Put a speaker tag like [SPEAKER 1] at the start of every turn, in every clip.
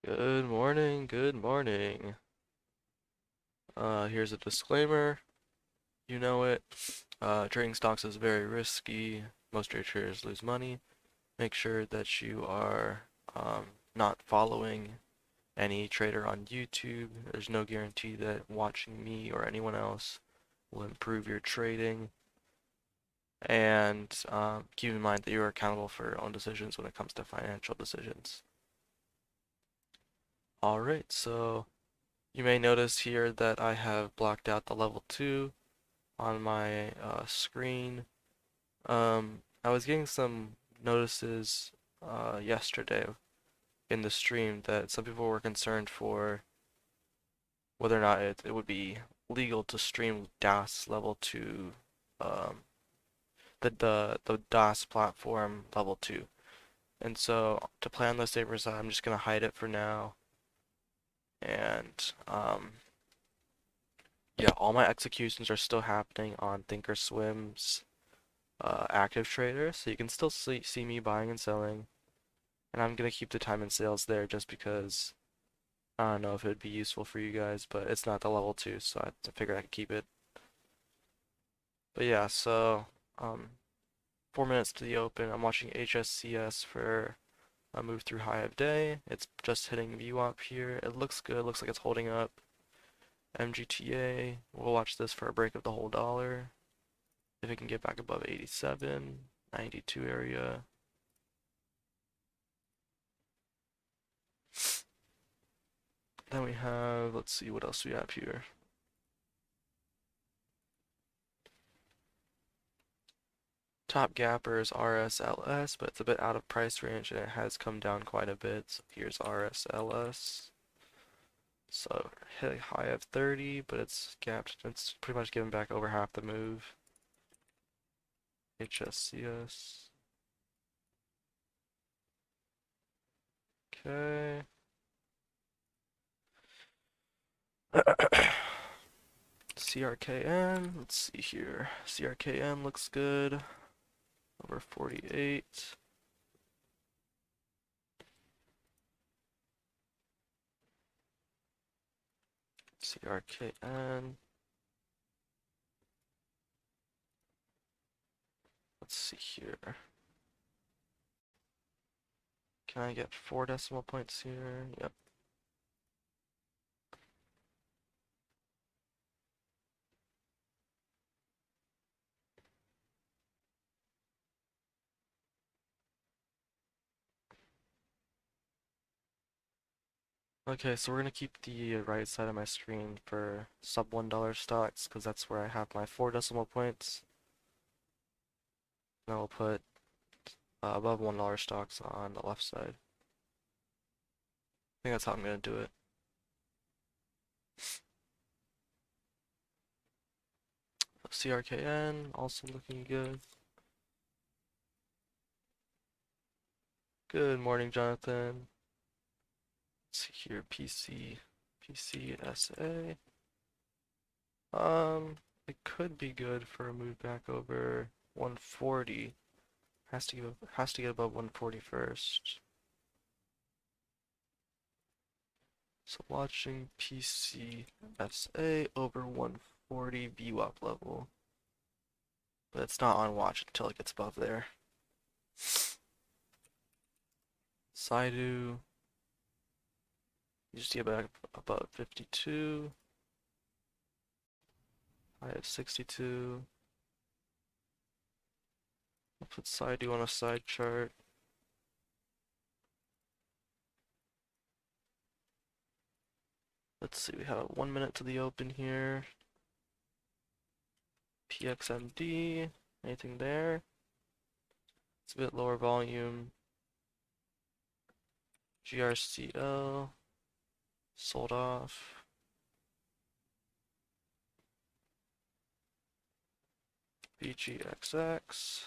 [SPEAKER 1] Good morning, good morning. Here's a disclaimer. You know it. Trading stocks is very risky. Most day traders lose money. Make sure that you are not following any trader on YouTube. There's no guarantee that watching me or anyone else will improve your trading. And keep in mind that you are accountable for your own decisions when it comes to financial decisions. Alright, so you may notice here that I have blocked out the level 2 on my screen. I was getting some notices yesterday in the stream that some people were concerned for whether or not it would be legal to stream DAS level 2, um, the DAS platform level 2. And so to play on the safer side, I'm just going to hide it for now. And yeah, all my executions are still happening on Thinkorswim's active trader, so you can still see me buying and selling. And I'm gonna keep the time and sales there just because I don't know if it would be useful for you guys, but it's not the level 2, so I figured I could keep it. But yeah, so 4 minutes to the open. I'm watching HSCS for a move through high of day. It's just hitting VWAP here. It looks good, looks like it's holding up. MGTA, we'll watch this for a break of the whole dollar. If it can get back above 87, 92 area. Then we have, let's see what else we have here. Top gapper is RSLS, but it's a bit out of price range and it has come down quite a bit. So here's RSLS. So hit a high of 30, but it's gapped. It's pretty much given back over half the move. HSCS. Okay. CRKN, let's see here. CRKN looks good. Over 48. CRKN. Let's see here. Can I get 4 decimal points here? Yep. Okay, so we're gonna keep the right side of my screen for sub $1 stocks because that's where I have my 4 decimal points. And I will put above $1 stocks on the left side. I think that's how I'm gonna do it. CRKN also looking good. Good morning, Jonathan. Let's see here, PCSA. It could be good for a move back over 140. Has to get above 140 first. So watching PCSA over 140 VWAP level. But it's not on watch until it gets above there. Saidu. You just get back above 52. I have 62. I'll put Saidu on a side chart. Let's see, we have 1 minute to the open here. PXMD, anything there? It's a bit lower volume. GRCL, sold off. BGXX.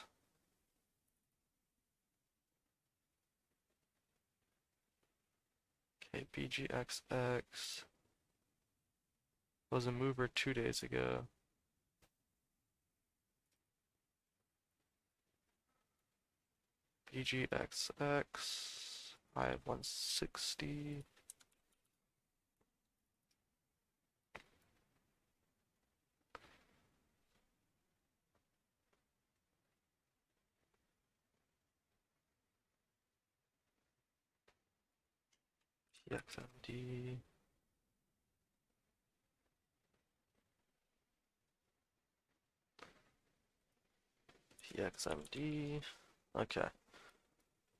[SPEAKER 1] Okay, BGXX was a mover 2 days ago. BGXX, I have 160. PXMD. PXMD. Okay. I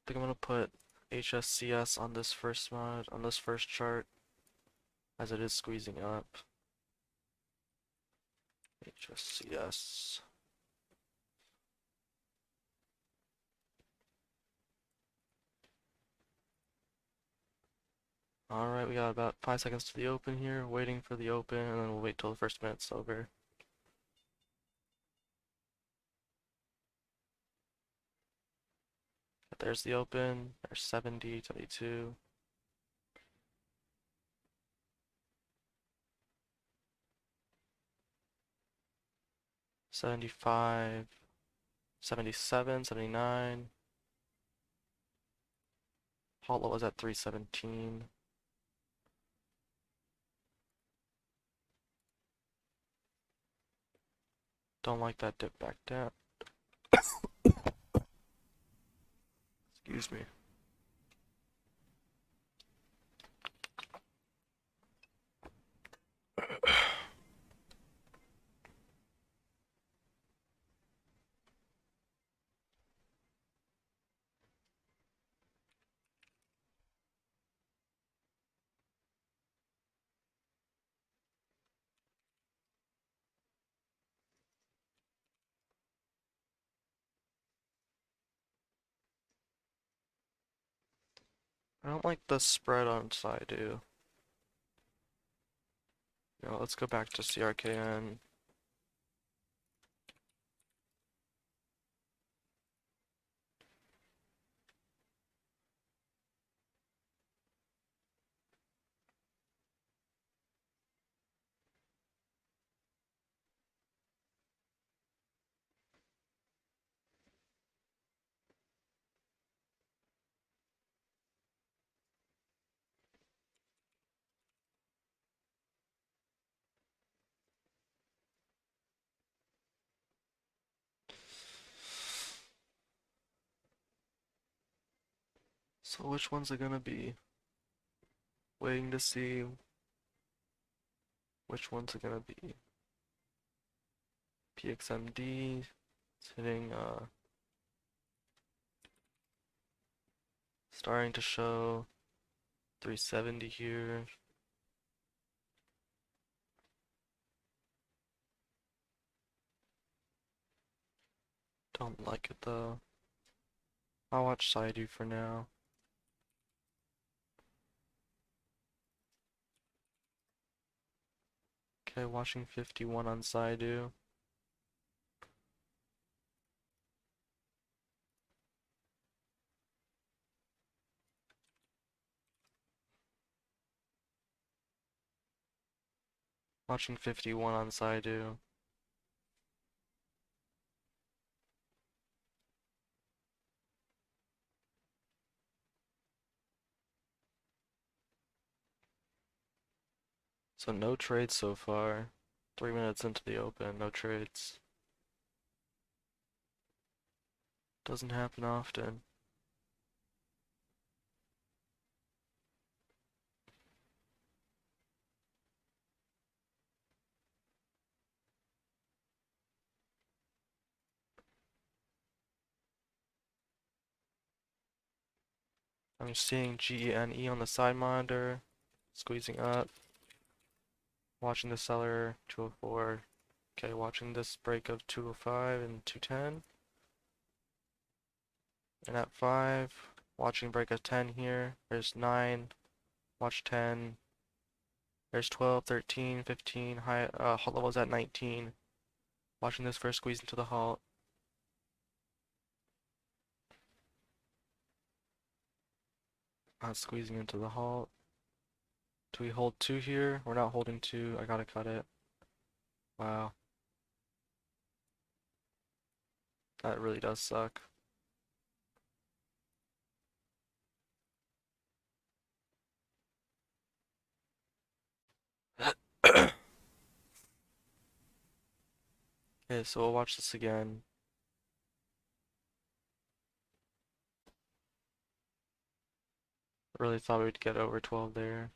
[SPEAKER 1] think I'm gonna put HSCS on this first mod, on this first chart, as it is squeezing up. HSCS. Alright, we got about 5 seconds to the open here, waiting for the open, and then we'll wait till the first minute's over. There's the open, there's 70, 72. 75, 77, 79. Halt was at 317. Don't like that dip back down. Excuse me. I don't like the spread on Saidu. Let's go back to CRKN. So which one's it gonna be? Waiting to see which one's it gonna be. PXMD, it's hitting, starting to show 370 here. Don't like it though. I'll watch Saidu for now. Okay, watching 51 on Saidu. Watching 51 on Saidu. So no trades so far. 3 minutes into the open, no trades. Doesn't happen often. I'm seeing GENE on the side monitor, squeezing up. Watching the seller, 204. Okay, watching this break of 205 and 210. And at 5, watching break of 10 here. There's 9, watch 10. There's 12, 13, 15, halt levels at 19. Watching this first squeeze into the halt. Not squeezing into the halt. Do we hold 2 here? We're not holding 2. I gotta cut it. Wow. That really does suck. Okay, so we'll watch this again. Really thought we'd get over 12 there.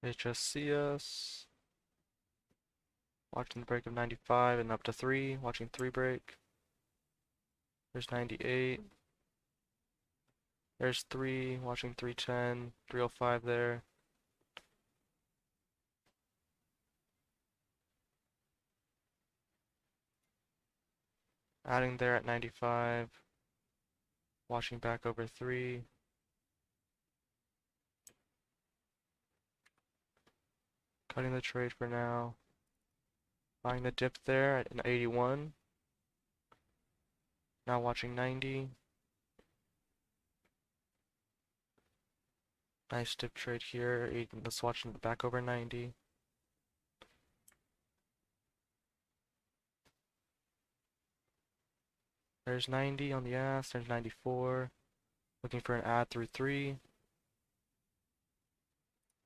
[SPEAKER 1] HSCS. Watching the break of 95 and up to 3. Watching 3 break. There's 98. There's 3. Watching 310. 305 there. Adding there at 95. Watching back over 3. Cutting the trade for now. Buying the dip there at an 81. Now watching 90. Nice dip trade here. Let's watch the back over 90. There's 90 on the ass. There's 94. Looking for an add through 3.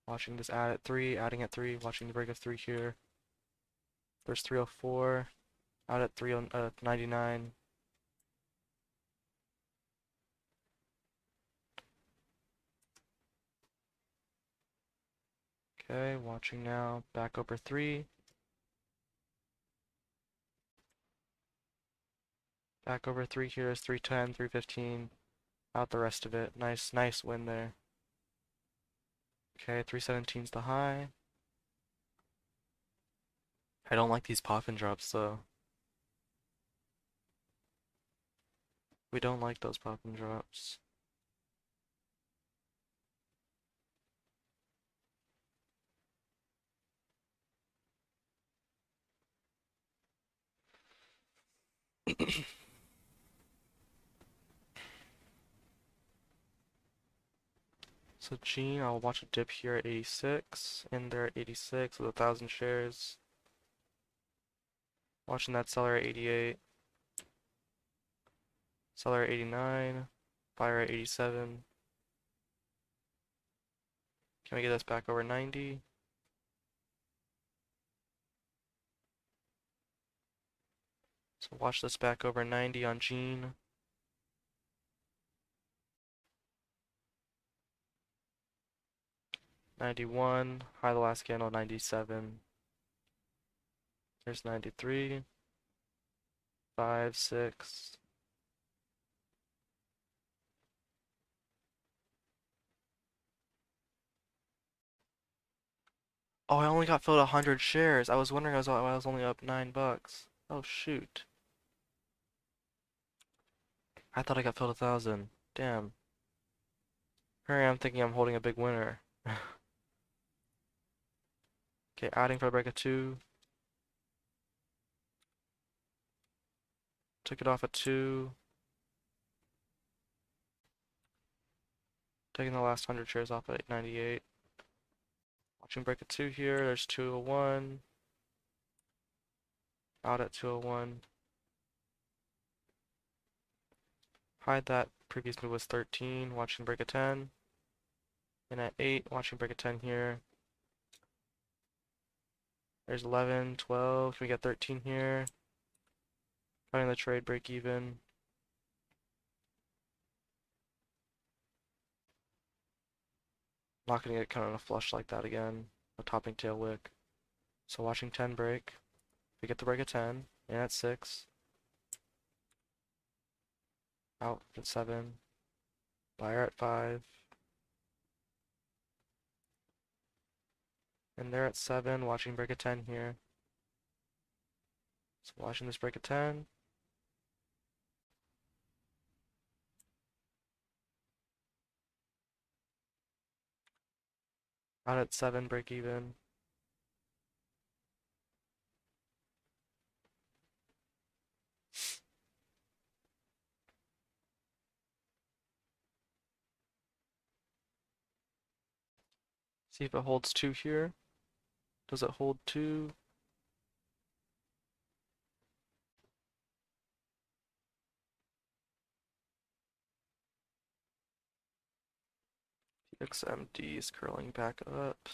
[SPEAKER 1] Watching this add at 3. Adding at 3. Watching the break of 3 here. There's 304. Out at 99. Okay, watching now. Back over 3. Back over 3 here is 310, 315. Out the rest of it. Nice win there. Okay, 317's the high. I don't like these pop and drops though. We don't like those pop and drops. So Gene, I'll watch a dip here at 86, in there at 86 with 1,000 shares. Watching that seller at 88, seller at 89, buyer at 87. Can we get this back over 90? So watch this back over 90 on Gene. $91, high the last candle, 97. There's 93, 5, 6. Oh, I only got filled 100 shares. I was wondering I was only up $9. Oh shoot. I thought I got filled 1,000. Damn. Here I am thinking I'm holding a big winner. Okay, adding for a break of 2. Took it off at 2. Taking the last 100 shares off at 98. Watching break of 2 here. There's 201. Out at 201. Hide that. Previous move was 13. Watching break of 10. And at 8. Watching break of 10 here. There's 11, 12. Can we get 13 here? Cutting the trade, break even. Not gonna get kind of a flush like that again. A topping tail wick. So watching 10 break. We get the break at 10. And at 6. Out at 7. Buyer at 5. And they're at 7. Watching break at 10 here. So watching this break at 10. Out at 7, break even. See if it holds 2 here. Does it hold 2? XMD is curling back up.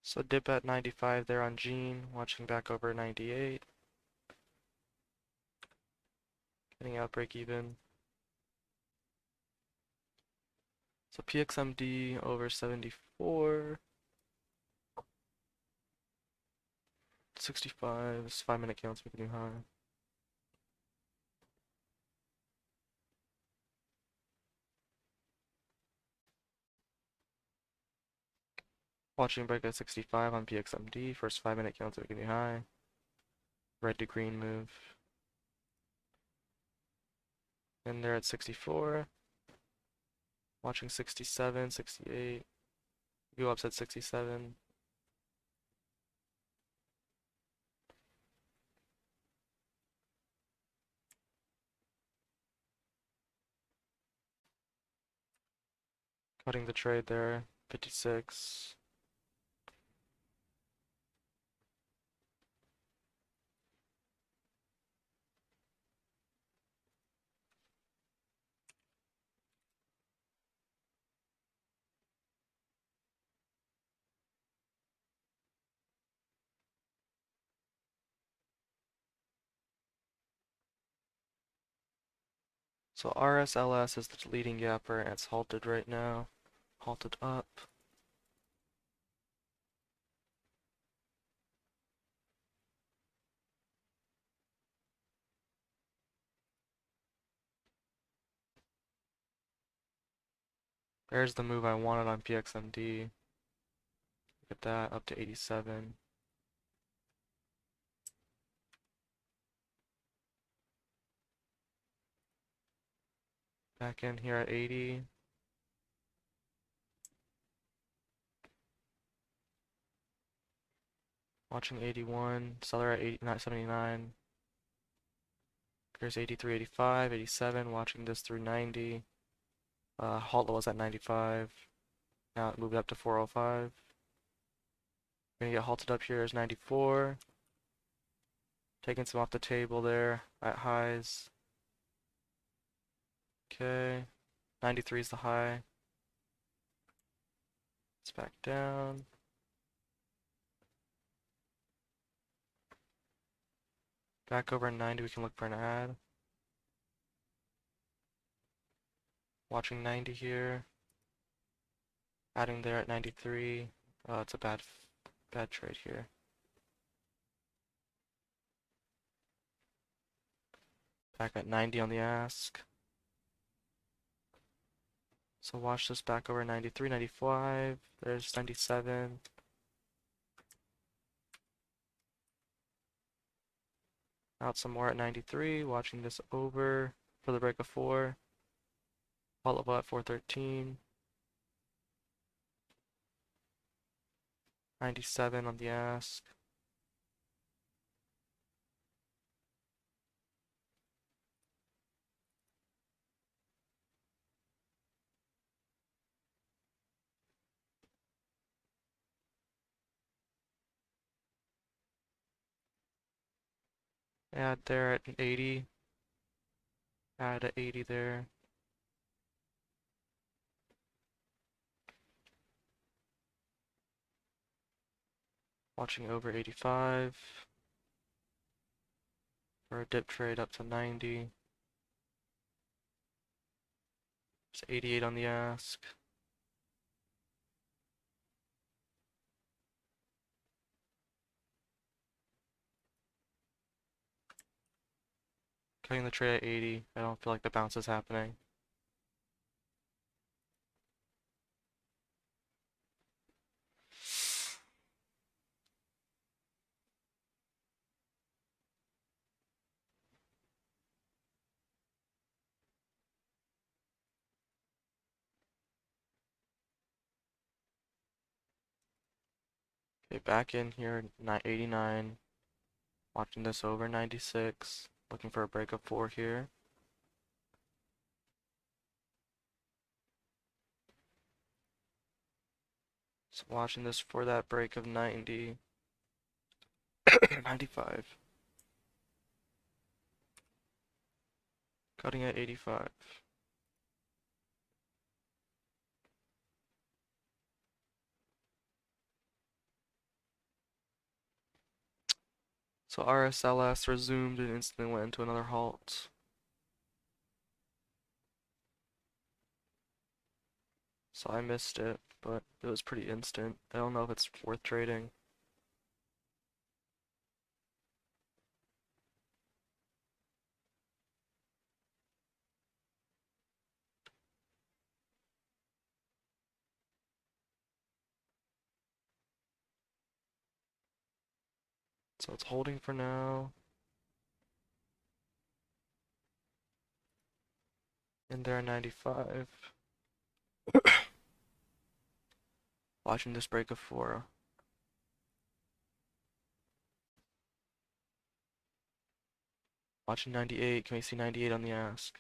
[SPEAKER 1] So dip at 95 there on Gene, watching back over 98. Getting out break even. So PXMD over 74. 65. This 5-minute counts make a new high. Watching break at 65 on PXMD. First 5-minute counts make a new high. Red to green move. And they're at 64. Watching 67, 68. Go ups at 67. Cutting the trade there. 56. So RSLS is the leading gapper and it's halted right now. Halted up. There's the move I wanted on PXMD. Look at that, up to 87. Back in here at 80. Watching 81. Seller at 80, not 79. Here's 83, 85, 87. Watching this through 90. Halt was at 95. Now it moved up to 405. Gonna get halted up here is 94. Taking some off the table there at highs. Okay. 93 is the high. It's back down. Back over 90, we can look for an ad. Watching 90 here. Adding there at 93. It's a bad trade here. Back at 90 on the ask. So watch this back over 93, 95. There's 97. Out some more at 93. Watching this over for the break of 4. Follow up at 413. 97 on the ask. Add there at 80. Add at 80 there. Watching over 85. For a dip trade up to 90. It's 88 on the ask. Cutting the trade at 80. I don't feel like the bounce is happening. Okay, back in here, 89. Watching this over 96. Looking for a break of 4 here. So watching this for that break of 90, 95. Cutting at 85. So RSLS resumed and instantly went into another halt. So I missed it, but it was pretty instant. I don't know if it's worth trading. So it's holding for now. In there at 95. Watching this break of 4. Watching 98. Can we see 98 on the ask?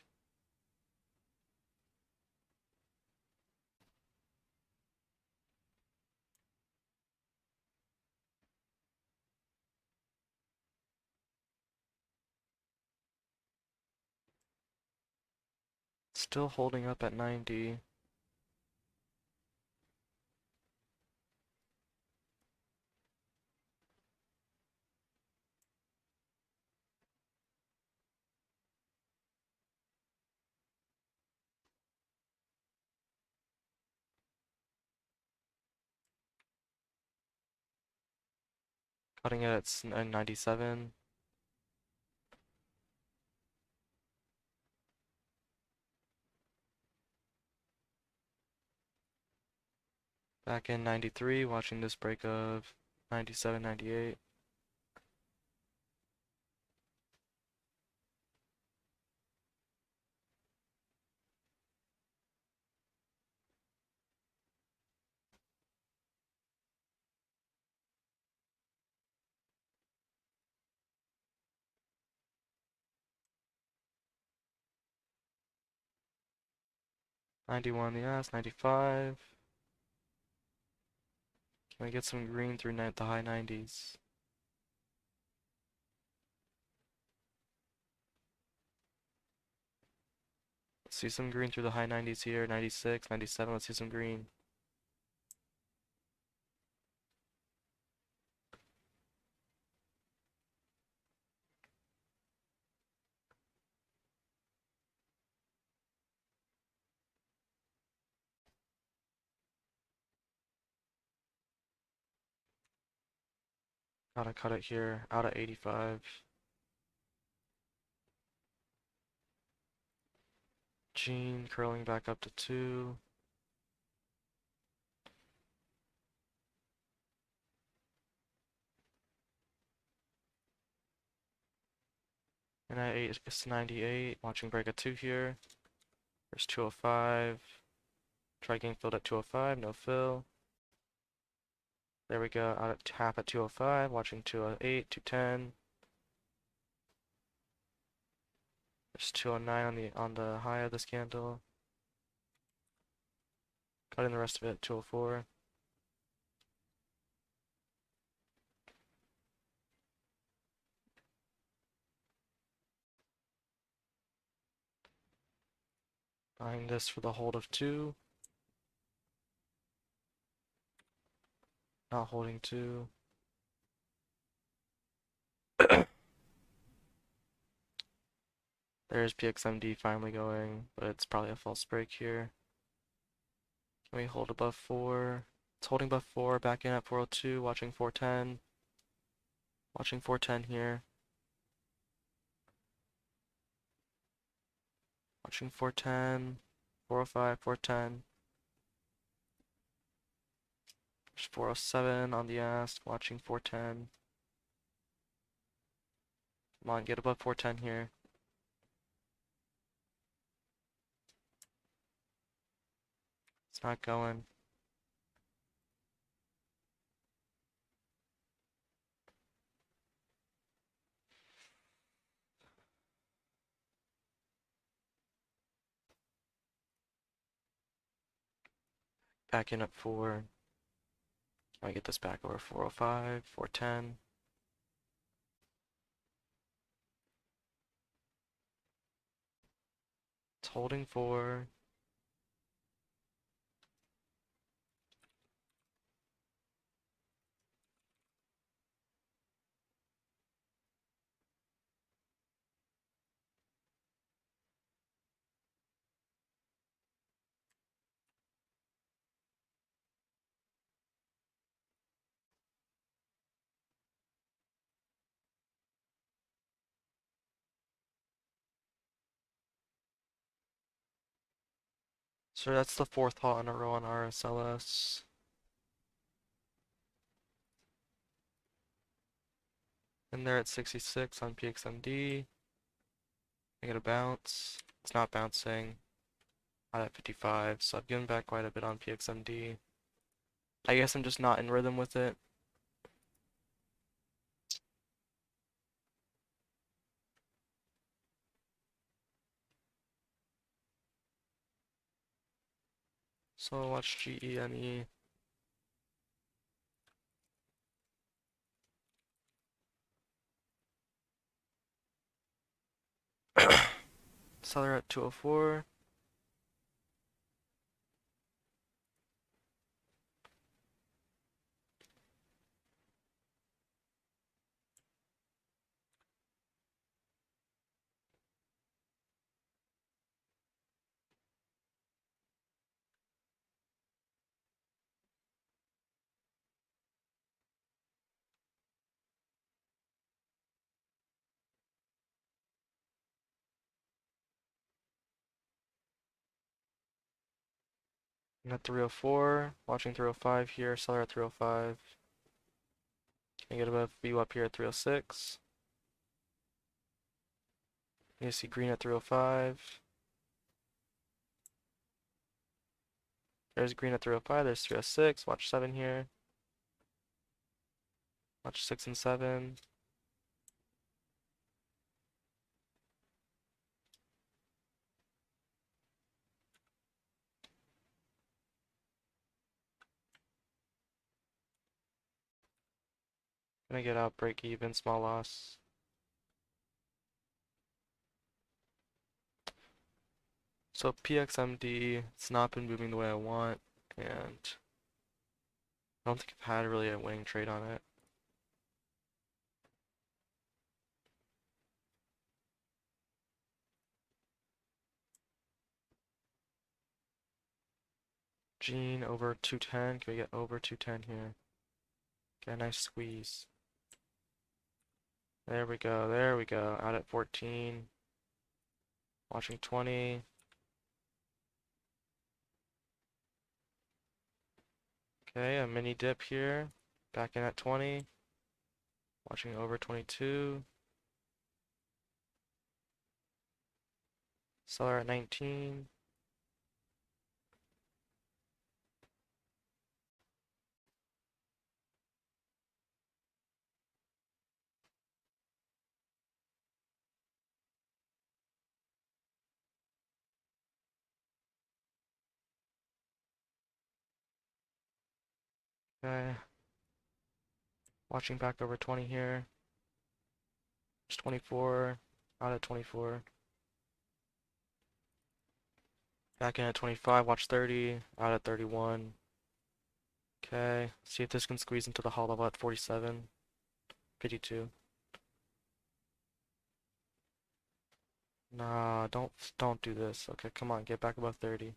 [SPEAKER 1] Still holding up at 90. Cutting it at 97. Back in 93, watching this break of 97, 98. '91 the ask, 95. Can we get some green through the high 90s? Let's see some green through the high 90s here, 96, 97, let's see some green. Gotta cut it here, out at 85. Gene curling back up to 2. And at 8, it's 98. Watching break at 2 here. There's 205. Try getting filled at 205, no fill. There we go, out at half at 205. Watching 208, 210. There's 209 on the high of this candle. Cutting the rest of it at 204. Buying this for the hold of 2. Not holding 2. There's PXMD finally going, but it's probably a false break here. Can we hold above 4? It's holding above 4, back in at 402, watching 410. Watching 410 here. Watching 410, 405, 410. There's 407 on the ask, watching 410. Come on, get above 410 here. It's not going. Back in at 4. I get this back over 405, 410. It's holding 4. So that's the 4th halt in a row on RSLS. And there at 66 on PXMD. I get a bounce. It's not bouncing. Out at 55, so I've given back quite a bit on PXMD. I guess I'm just not in rhythm with it. So I'll watch GEME. Seller at 204. I'm at 304. Watching 305 here. Seller at 305. Can I get a view up here at 306? You see green at 305. There's green at 305. There's 306. Watch 7 here. Watch 6 and 7. Gonna get out, break even, small loss. So PXMD, it's not been moving the way I want, and I don't think I've had really a winning trade on it. Gene over 210. Can we get over 210 here? Get a nice squeeze. There we go, there we go. Out at 14. Watching 20. Okay, a mini dip here. Back in at 20. Watching over 22. Seller at 19. Okay. Watching back over 20 here. It's 24. Out at 24. Back in at 25. Watch 30. Out at 31. Okay. See if this can squeeze into the hall level at 47. 52. Nah, don't do this. Okay, come on, get back above 30.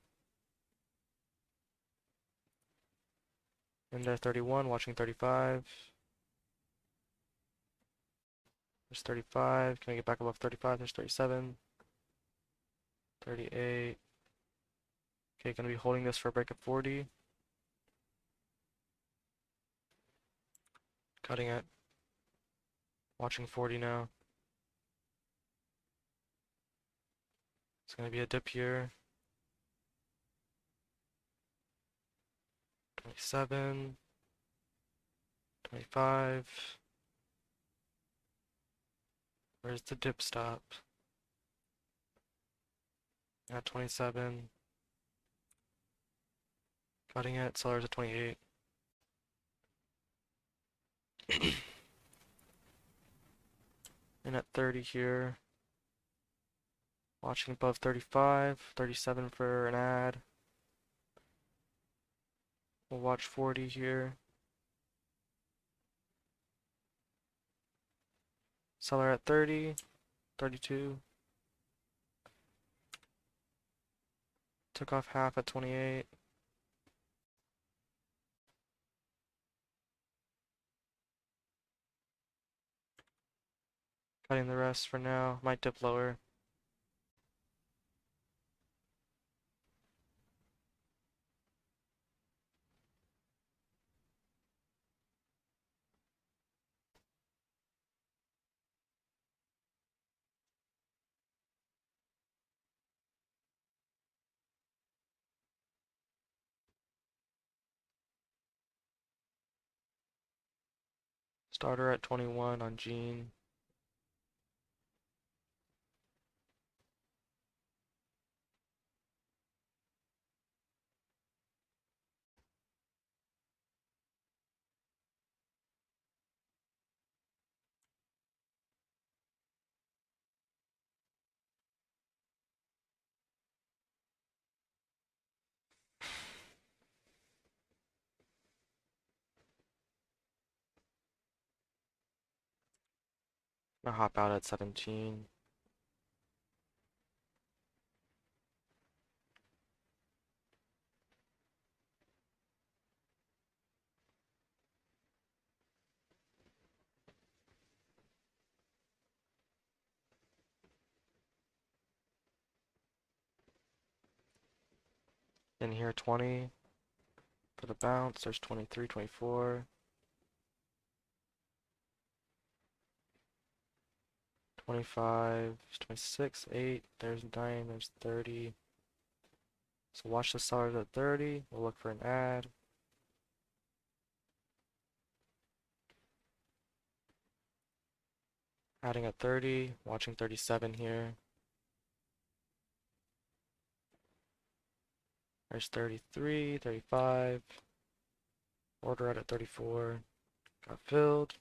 [SPEAKER 1] In there 31, watching 35. There's 35. Can I get back above 35? There's 37. 38. Okay, gonna be holding this for a break of 40. Cutting it. Watching 40 now. It's gonna be a dip here. 27. 25. Where's the dip stop? At 27. Cutting it. Sellers at 28. In at 30 here. Watching above 35, 37 for an ad. We'll watch 40 here. Seller at 30, 32. Took off half at 28. Cutting the rest for now. Might dip lower. Starter at 21 on Gene. Gonna hop out at 17. In here 20 for the bounce. There's 23, 24. 25, 26, 8, there's 9, there's 30. So watch the sellers at 30, we'll look for an ad. Adding at 30, watching 37 here. There's 33, 35. Order out at 34. Got filled.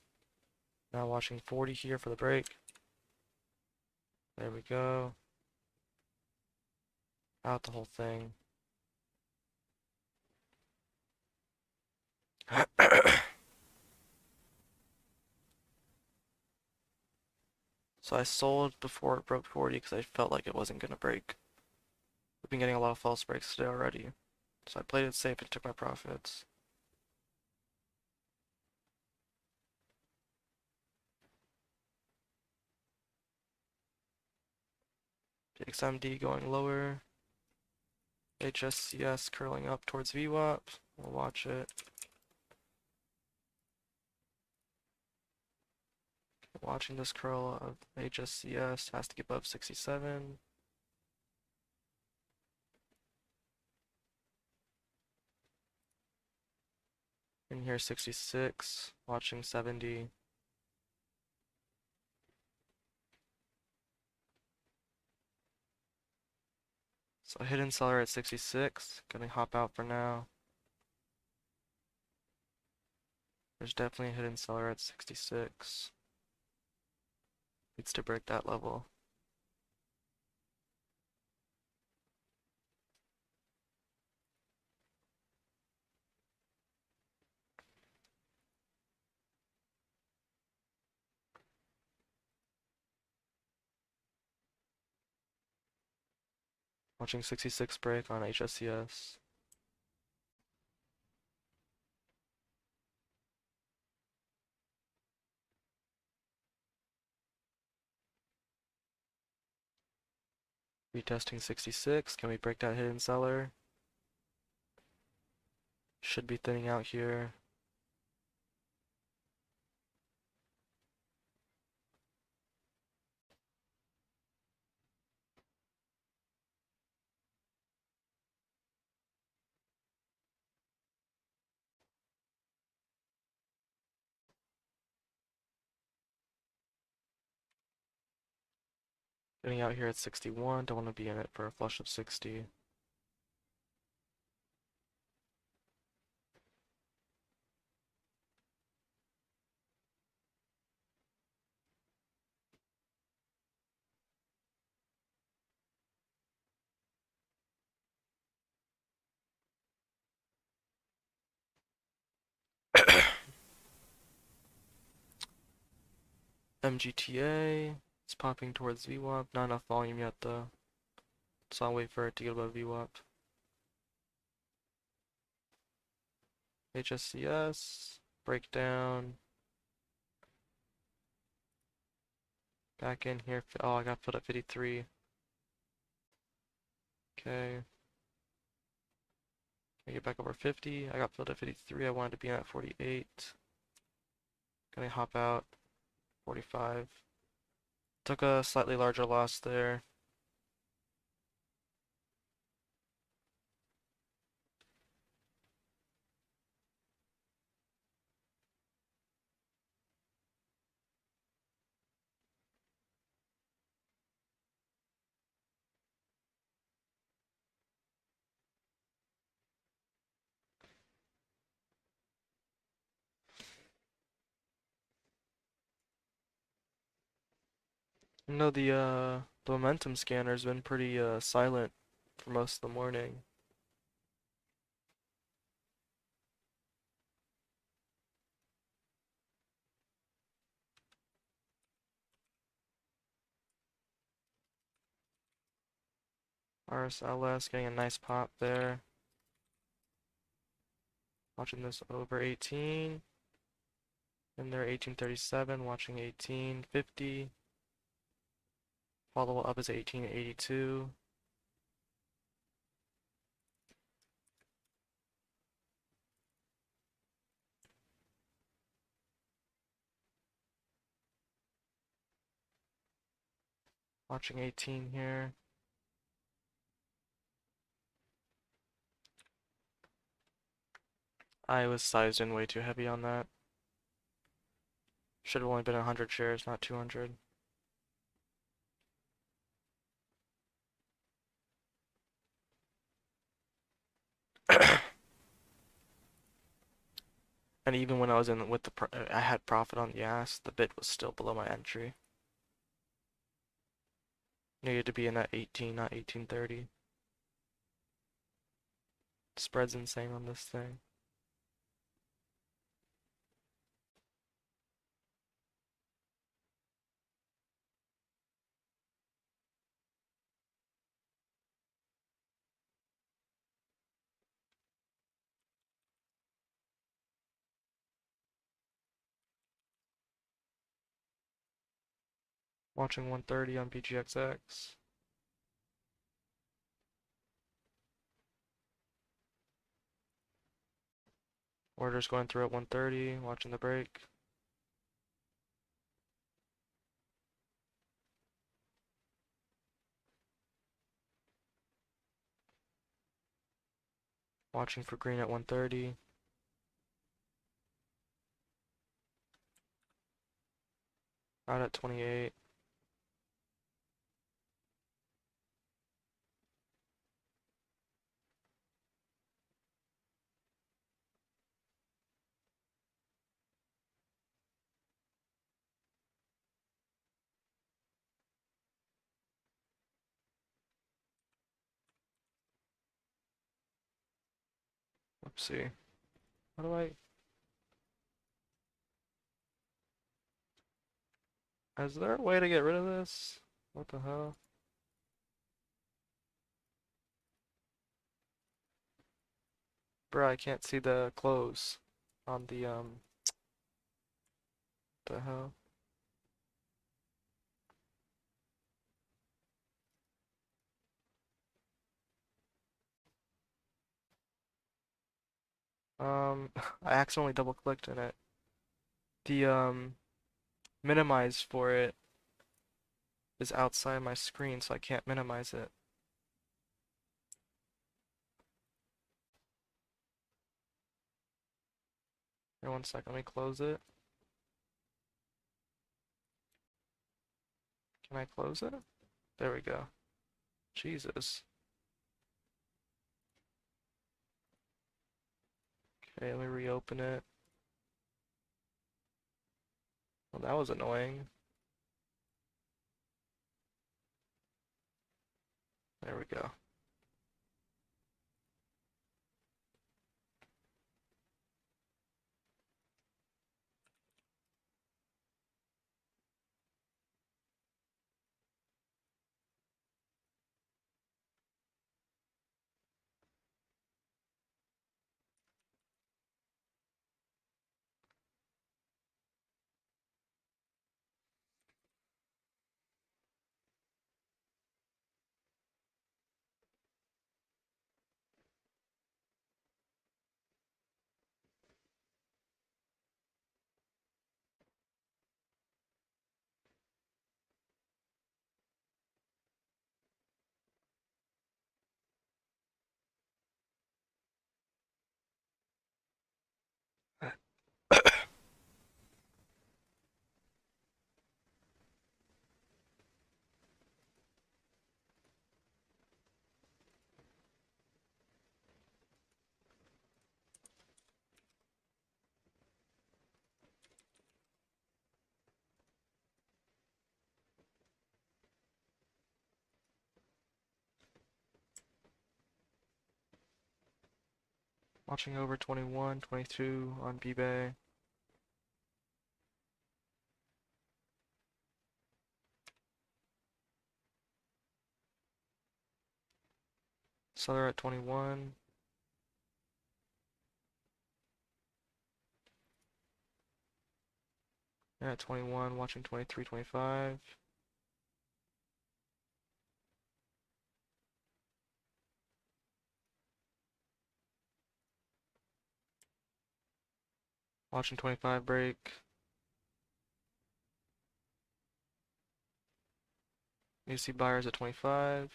[SPEAKER 1] Now watching 40 here for the break. There we go. Out the whole thing. So I sold before it broke 40 because I felt like it wasn't going to break. We've been getting a lot of false breaks today already. So I played it safe and took my profits. XMD going lower. HSCS curling up towards VWAP. We'll watch it. Watching this curl of HSCS has to get above 67. In here 66, watching 70. So hidden seller at 66, gonna hop out for now. There's definitely a hidden seller at 66. Needs to break that level. Watching 66 break on HSCS. Retesting 66. Can we break that hidden seller? Should be thinning out here. Getting out here at 61. Don't want to be in it for a flush of 60. MGTA. It's popping towards VWAP. Not enough volume yet though. So I'll wait for it to get above VWAP. HSCS. Breakdown. Back in here. Oh, I got put at 53. Okay. I get back over 50. I got filled at 53. I wanted to be at 48. Gonna hop out. 45. Took a slightly larger loss there. You know, the momentum scanner's been pretty silent for most of the morning. RSLS getting a nice pop there. Watching this over 18. And they're 1837, watching 1850. Follow up is 1882. Watching 18 here. I was sized in way too heavy on that. Should have only been 100 shares, not 200. And even when I was in with I had profit on the ass, the bid was still below my entry. Needed to be in at 18, not 1830. Spread's insane on this thing. Watching 130 on BGXX. Orders going through at 130, watching the break. Watching for green at 130. Out at 28. Let's see. How do I... Is there a way to get rid of this? What the hell? Bruh, I can't see the close on the hell? I accidentally double clicked in it. The, minimize for it is outside my screen, so I can't minimize it. Here, one second, let me close it. Can I close it? There we go. Jesus. Okay, let me reopen it. Well, that was annoying. There we go. Watching over 21, 22 on B-Bay. Seller at 21. They're at 21, watching 23, 25. Watching 25 break. You see buyers at 25.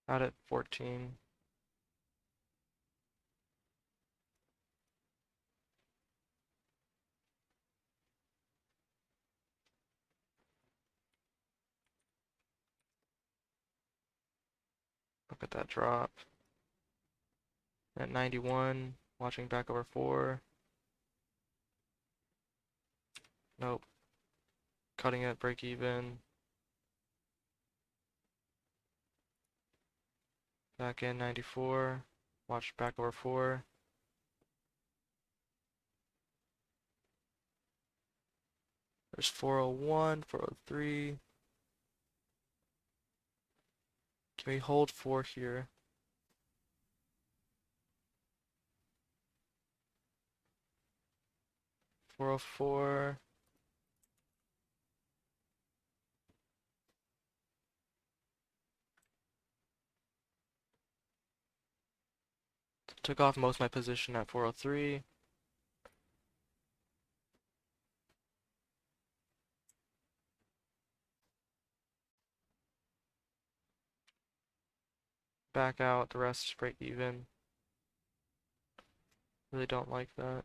[SPEAKER 1] Out at 14. Look at that drop. At 91, watching back over 4. Nope. Cutting at break even. Back in 94. Watch back over 4. There's 401, 403. Can we hold 4 here? 404. Took off most of my position at 403. Back out, the rest break even. Really don't like that.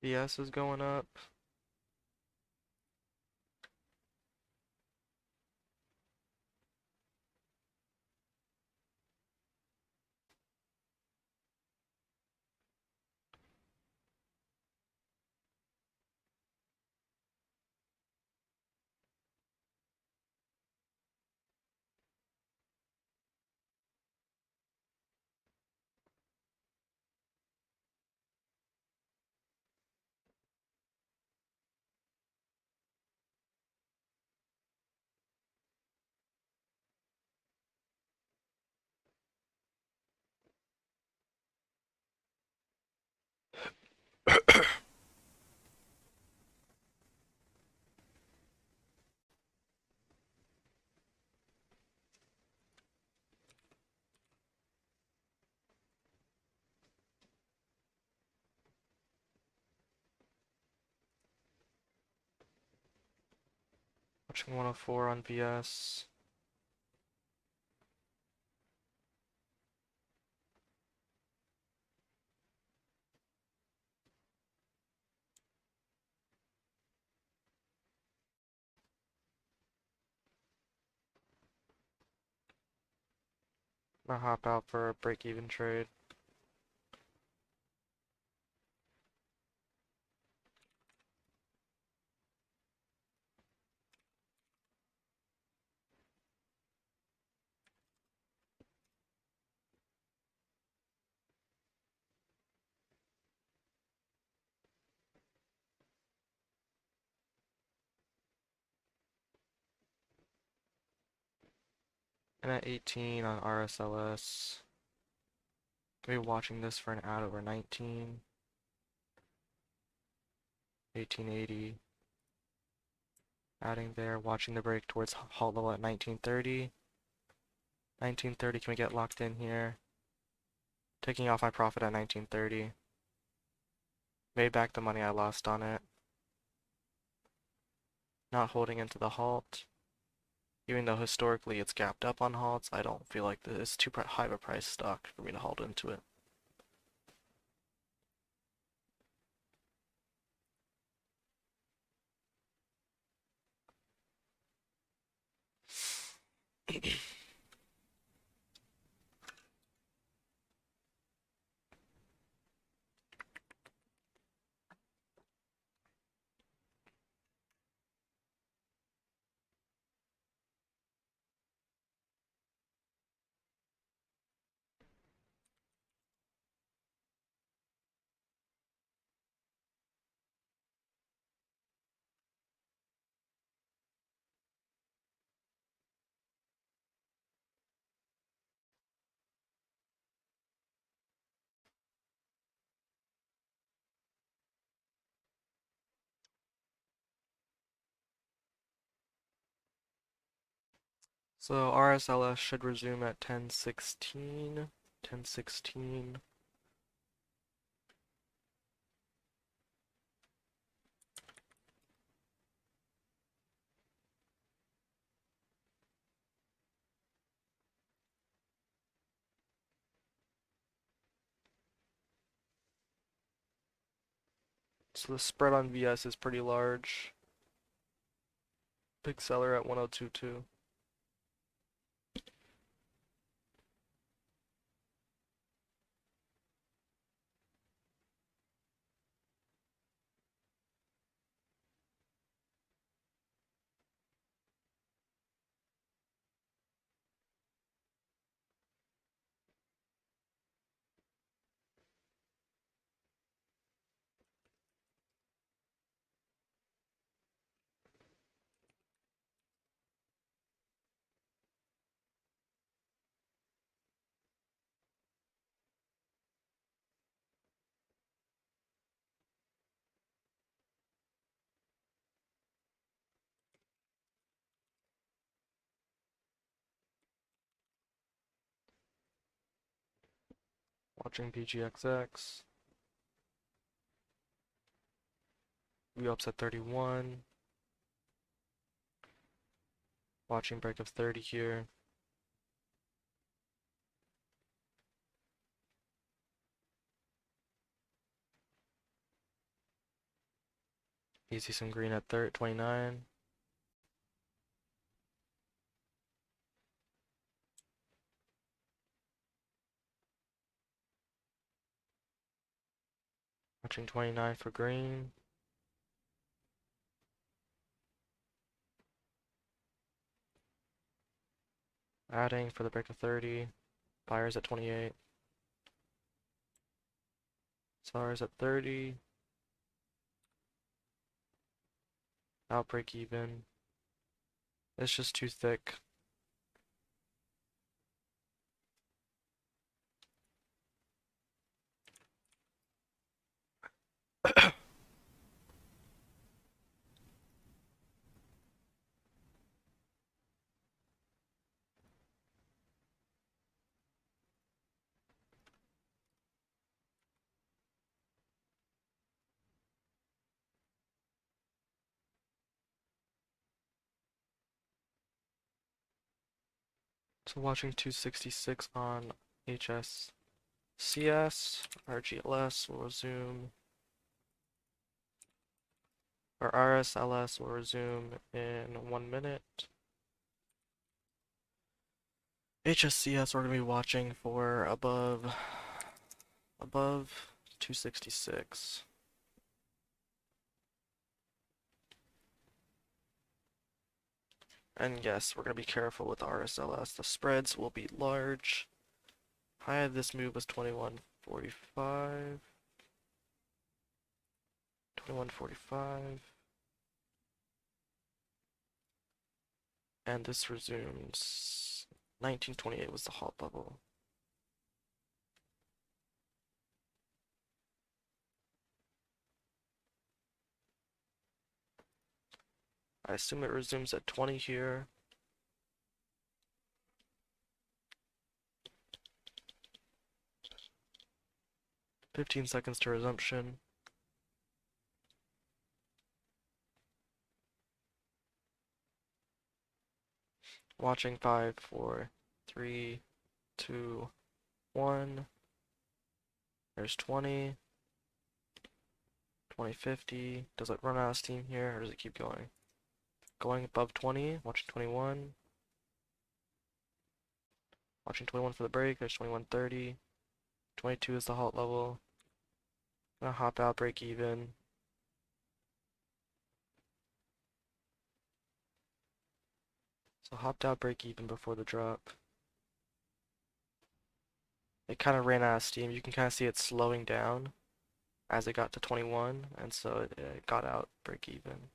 [SPEAKER 1] BS is going up. Watching 104 on BS. I'm gonna hop out for a break-even trade. And at 18 on RSLS. Gonna be watching this for an out over 19. 1880. Adding there, watching the break towards halt level at 1930. 1930, can we get locked in here? Taking off my profit at 1930. Made back the money I lost on it. not holding into the halt. Even though historically it's gapped up on halts, I don't feel like it's too high of a price stock for me to hold into it. So RSLS should resume at 10:16. 10:16. So the spread on VS is pretty large. Big seller at 1022. Watching PGXX. We ups at 31. Watching break of 30 here. You see some green at 29. Watching 29 for green. Adding for the break of 30. Buyers at 28. Sellers at 30. Outbreak even. It's just too thick. So watching 266 on HSCS. RGLS will resume. Or RSLS will resume in 1 minute. HSCS we're going to be watching for above 266. And yes, we're going to be careful with RSLS. The spreads will be large. High of this move was 21.45. 21.45. And this resumes. 1928 was the halt level. I assume it resumes at 20 here. 15 seconds to resumption. Watching 5, 4, 3, 2, 1. There's 20. 2050. Does it run out of steam here, or does it keep going? Going above 20. Watching 21. Watching 21 for the break. There's 2130. 22 is the halt level. Gonna hop out, break even. So hopped out, break even before the drop. It kind of ran out of steam. You can kind of see it slowing down as it got to 21, and so it got out, break even.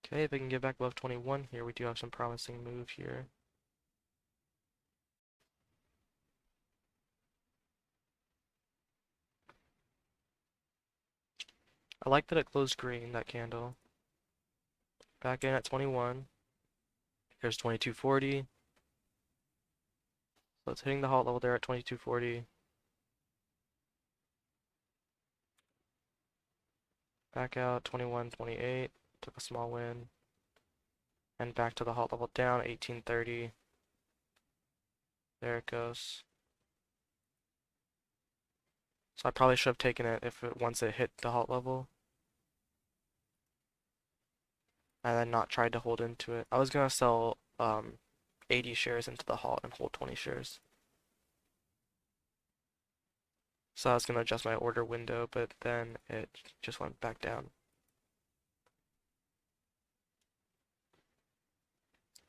[SPEAKER 1] Okay, if I can get back above 21 here, we do have some promising move here. I like that it closed green, that candle. Back in at 21. Here's 2240. So it's hitting the halt level there at 2240. Back out 2128. Took a small win. And back to the halt level down 1830. There it goes. So I probably should have taken it if once it hit the halt level. And then not tried to hold into it. I was gonna sell 80 shares into the halt and hold 20 shares. So I was gonna adjust my order window, but then it just went back down.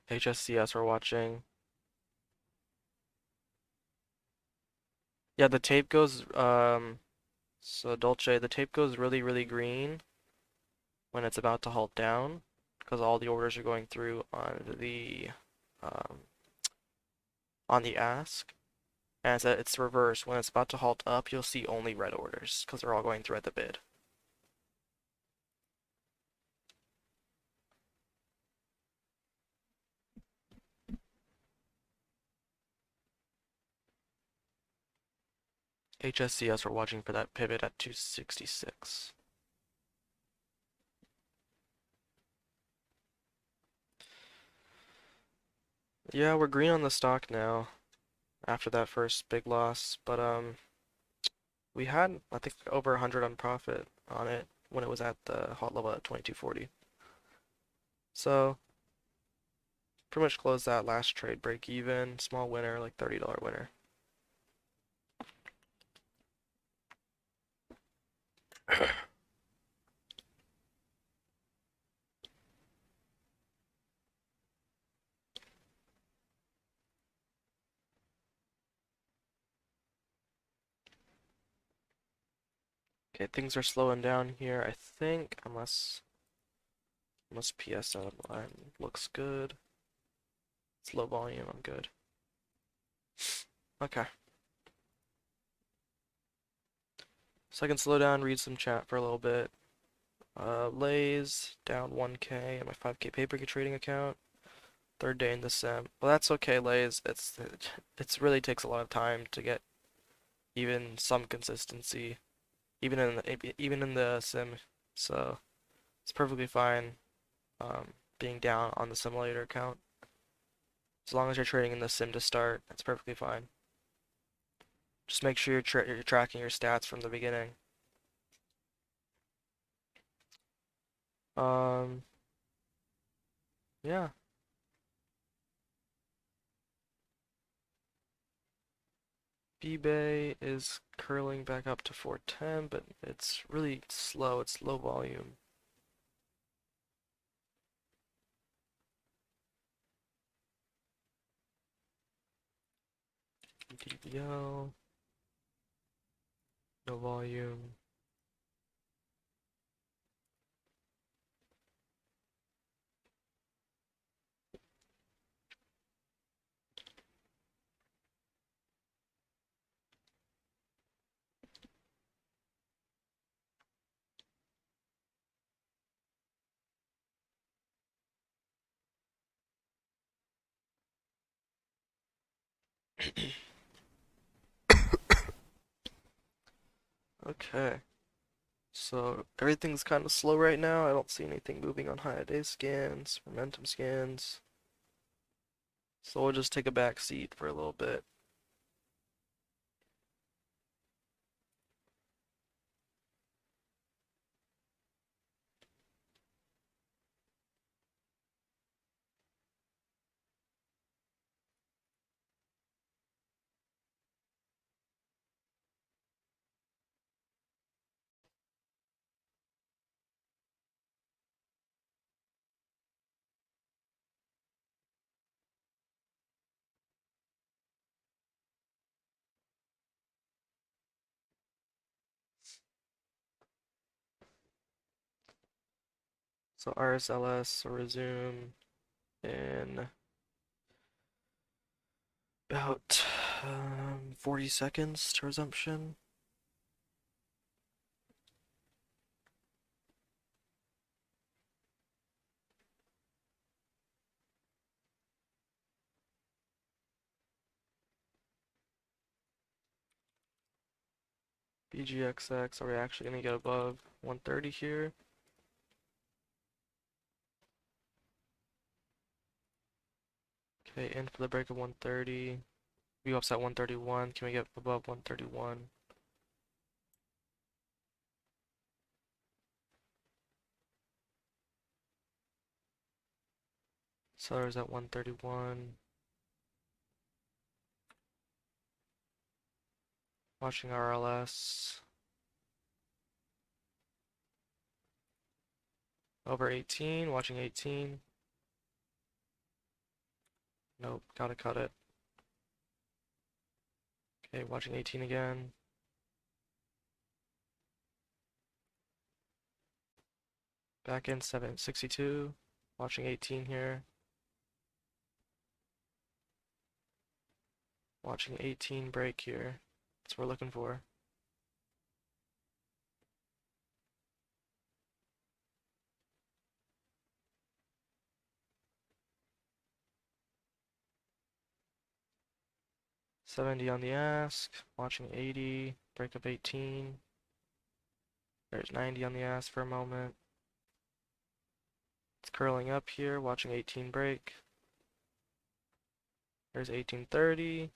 [SPEAKER 1] HSCS we're watching. Yeah, the tape goes so Dolce, the tape goes really, really green when it's about to halt down, because all the orders are going through um, on the ask. And it's reversed. When it's about to halt up, you'll see only red orders, because they're all going through at the bid. HSCS we're watching for that pivot at 266. Yeah, we're green on the stock now after that first big loss, but we had I think over 100 on profit on it when it was at the hot level at 2240. So pretty much closed that last trade break even, small winner, like $30 winner. Okay, things are slowing down here, I think, unless PS out of line looks good. It's low volume, I'm good. Okay. So I can slow down, read some chat for a little bit. Lays down 1K on my 5K paper trading account. Third day in the sim. Well, that's okay, Lays. It's really takes a lot of time to get even some consistency, even in the sim. So it's perfectly fine being down on the simulator account. As long as you're trading in the sim to start, that's perfectly fine. Just make sure you're tracking your stats from the beginning. Um, yeah. eBay is curling back up to 410, but it's really slow. It's low volume. DBL, no volume. Okay. So everything's kind of slow right now. I don't see anything moving on high day scans, momentum scans. So we'll just take a back seat for a little bit. So RSLS will resume in about 40 seconds to resumption. BGXX, are we actually going to get above 130 here? Okay, in for the break of 130. We offset 131. Can we get above 131? Sellers at 131. Watching RLS. Over 18, watching 18. Nope, gotta cut it. Okay, watching 18 again. Back in 762. Watching 18 here. Watching 18 break here. That's what we're looking for. $70 on the ask. Watching 80. Break of 18. There's 90 on the ask for a moment. It's curling up here. Watching 18 break. There's 1830.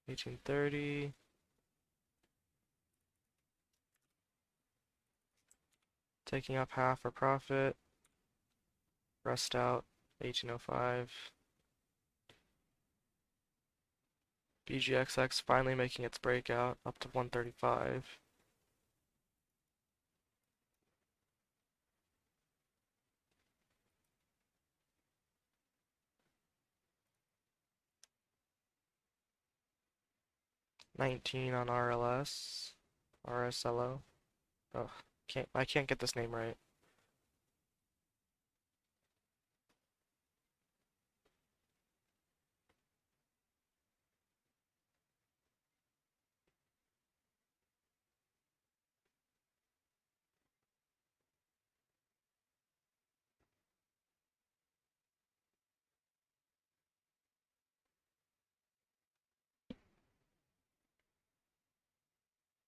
[SPEAKER 1] 1830. Taking up half for profit. Rest out. 1805. BGXX finally making its breakout up to 135. $19 on RLS. RSLO. Oh, I can't get this name right.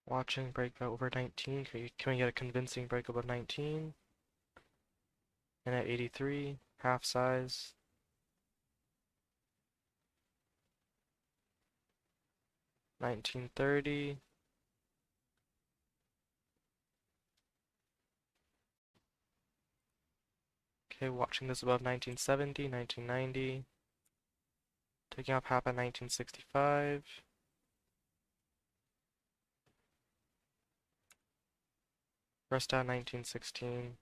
[SPEAKER 1] Watching breakout over 19. Can we get a convincing break above 19? And at 83, half size. 1930. Okay, watching this above 1970, 1990. Taking off half at 1965. Rest at 1916.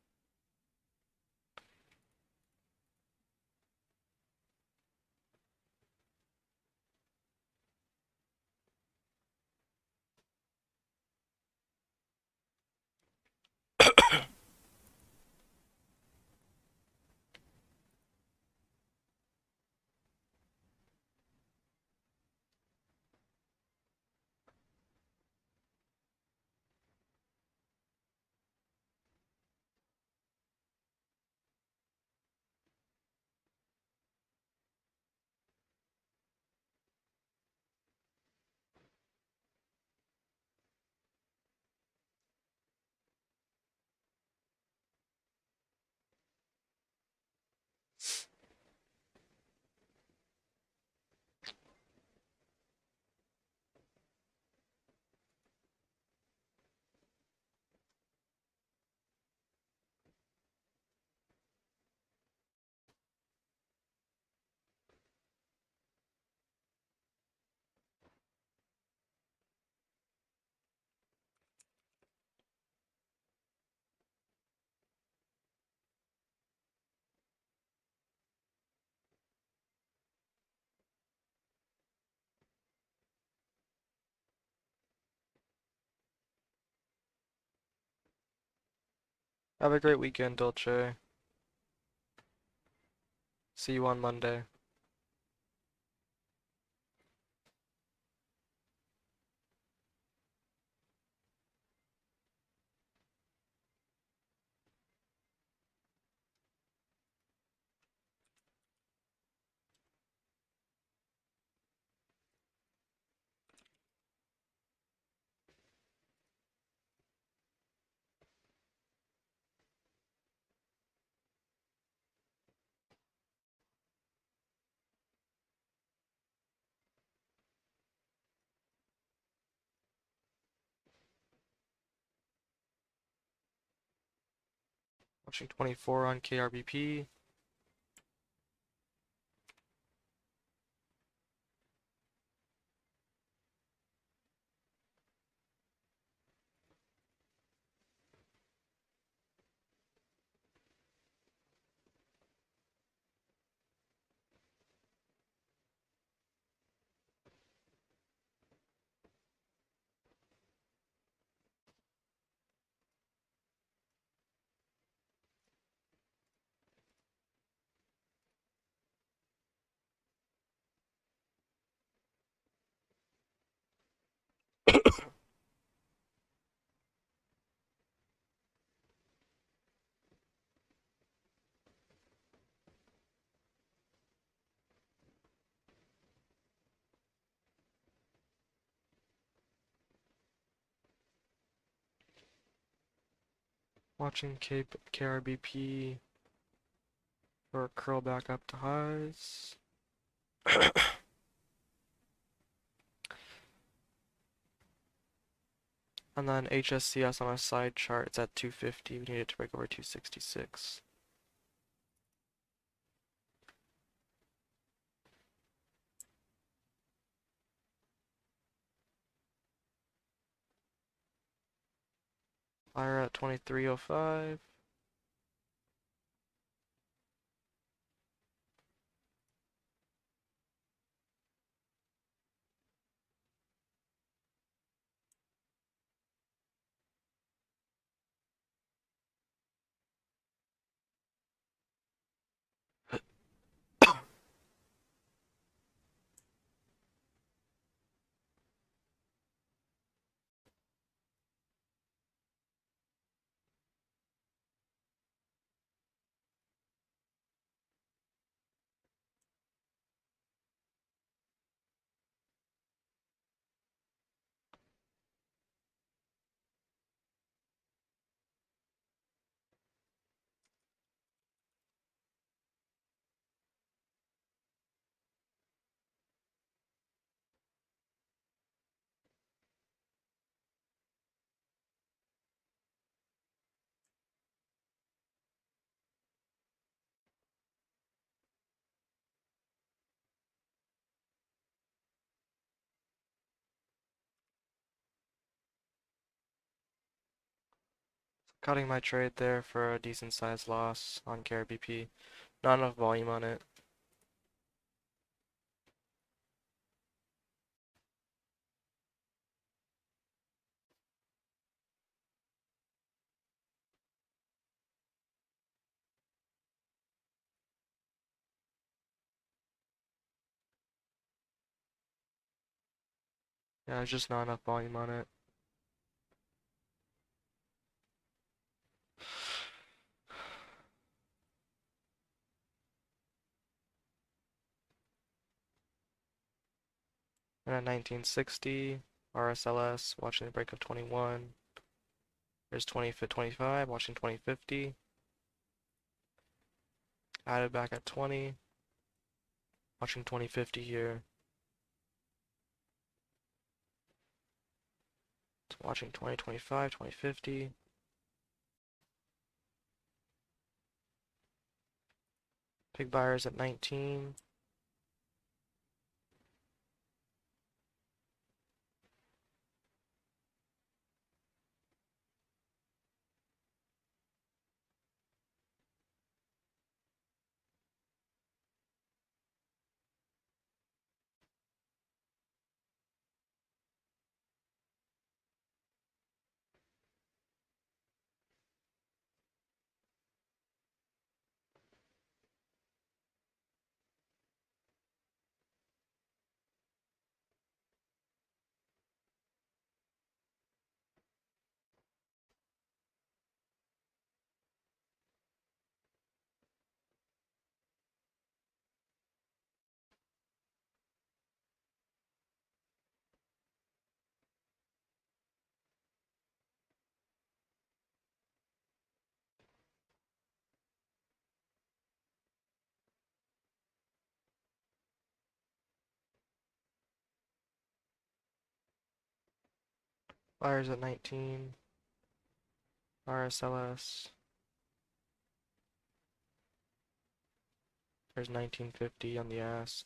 [SPEAKER 1] Have a great weekend, Dolce. See you on Monday. Watching 24 on KRBP. Watching KRBP for a curl back up to highs. And then HSCS on a side chart, it's at 250. We need it to break over 266. Fire at 2305. Cutting my trade there for a decent sized loss on KRBP. Not enough volume on it. Yeah, there's just not enough volume on it. And at 1960, RSLS, watching the break of 21. There's 25, watching 2050. Added back at 20. Watching 2050 here. Watching 2025, 2050. Pig buyers at 19. Buyers at 19. RSLS. There's 1950 on the ask.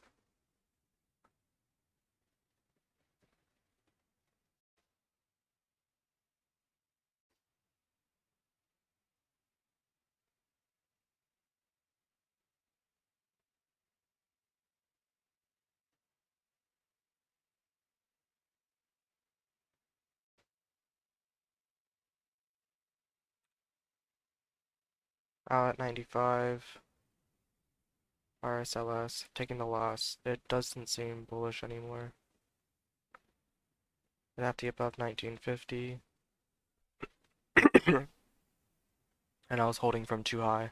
[SPEAKER 1] Out at 95. RSLS. Taking the loss. It doesn't seem bullish anymore. It'd have to be above 1950. And I was holding from too high.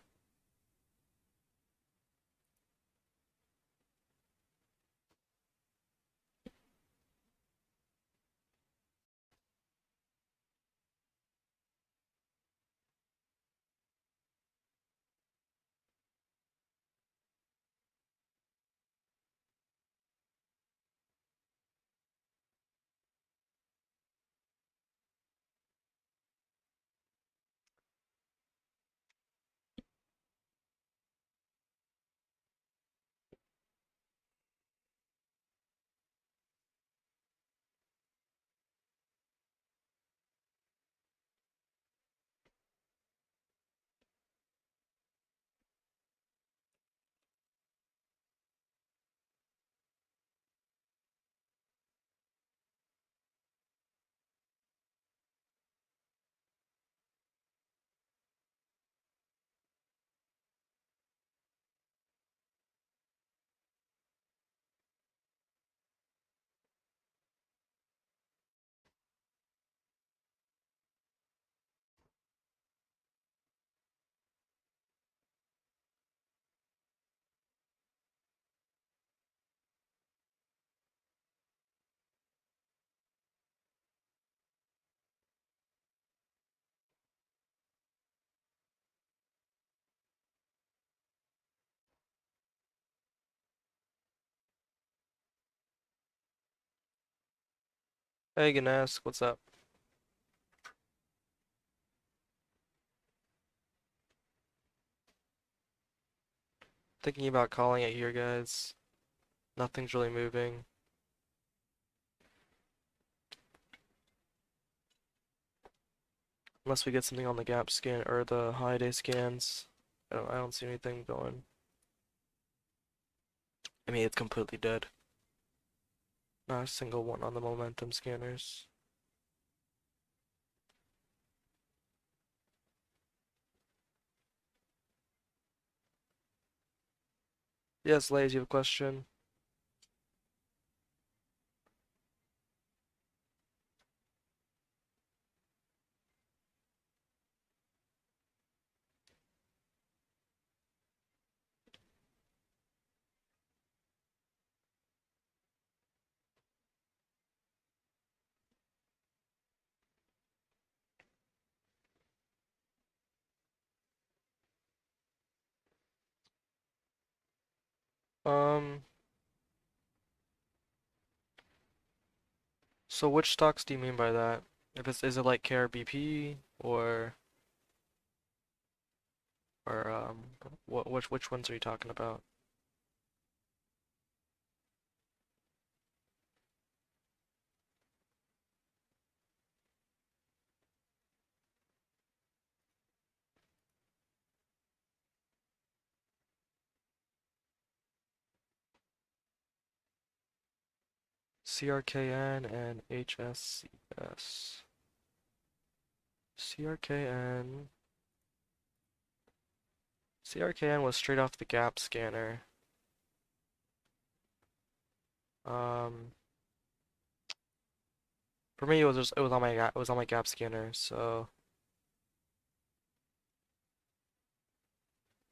[SPEAKER 1] Hey, Ganesh, what's up? Thinking about calling it here, guys. Nothing's really moving. Unless we get something on the gap scan or the high day scans. I don't see anything going. I mean, it's completely dead. Not a single one on the momentum scanners. Yes, Lays, you have a question? Um, so which stocks do you mean by that? If it's, is it like KRBP or which ones are you talking about? CRKN and HSCS. CRKN. CRKN was straight off the gap scanner. Um, for me, it was on my it was on my gap scanner, so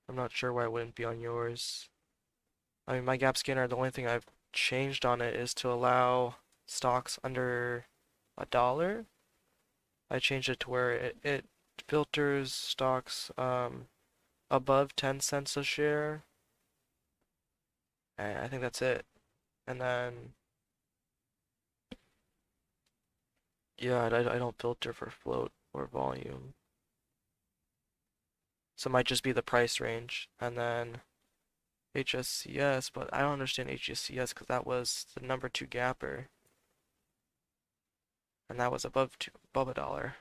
[SPEAKER 1] I'm not sure why it wouldn't be on yours. I mean, my gap scanner, the only thing I've changed on it is to allow stocks under $1. I changed it to where it filters stocks above 10 cents a share, and I think that's it. And then Yeah, I don't filter for float or volume. So it might just be the price range. And then HSCS, but I don't understand HSCS because that was the number two gapper. And that was above a dollar.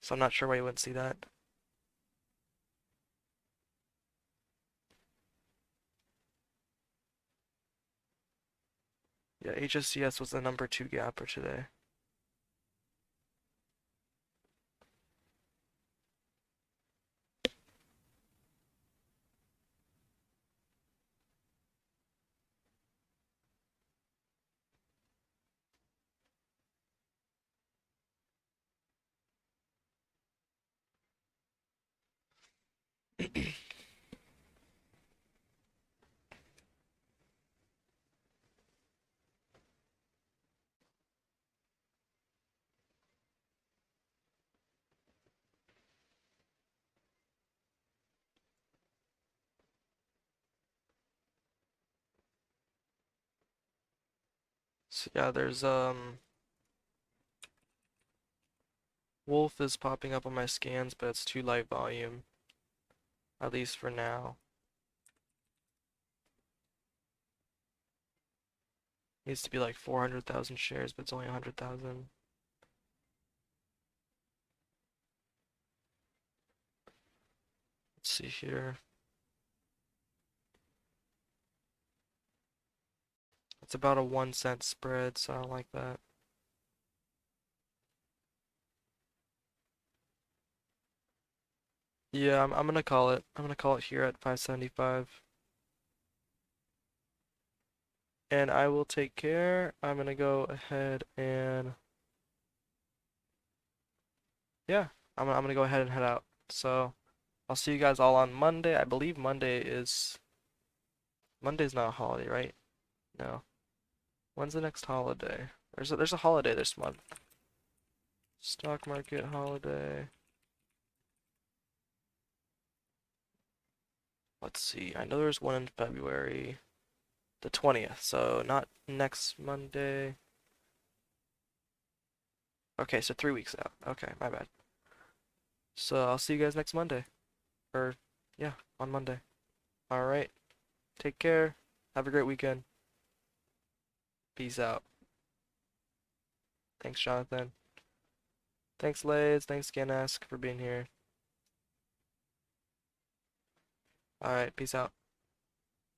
[SPEAKER 1] So I'm not sure why you wouldn't see that. Yeah, HSCS was the number two gapper today. So yeah, there's Wolf is popping up on my scans, but it's too light volume, at least for now. Needs to be like 400,000 shares, but it's only 100,000. Let's see here. It's about a 1 cent spread, so I don't like that. Yeah, I'm gonna call it. I'm gonna call it here at 575. And I will take care. I'm gonna go ahead and yeah, I'm gonna go ahead and head out. So I'll see you guys all on Monday. I believe Monday's not a holiday, right? No. When's the next holiday? There's a holiday this month. Stock market holiday. Let's see. I know there's one in February, the 20th. So not next Monday. Okay, so 3 weeks out. Okay, my bad. So I'll see you guys next Monday. Or yeah, on Monday. All right. Take care. Have a great weekend. Peace out. Thanks, Jonathan. Thanks, Lays. Thanks, Ganask, for being here. All right, peace out.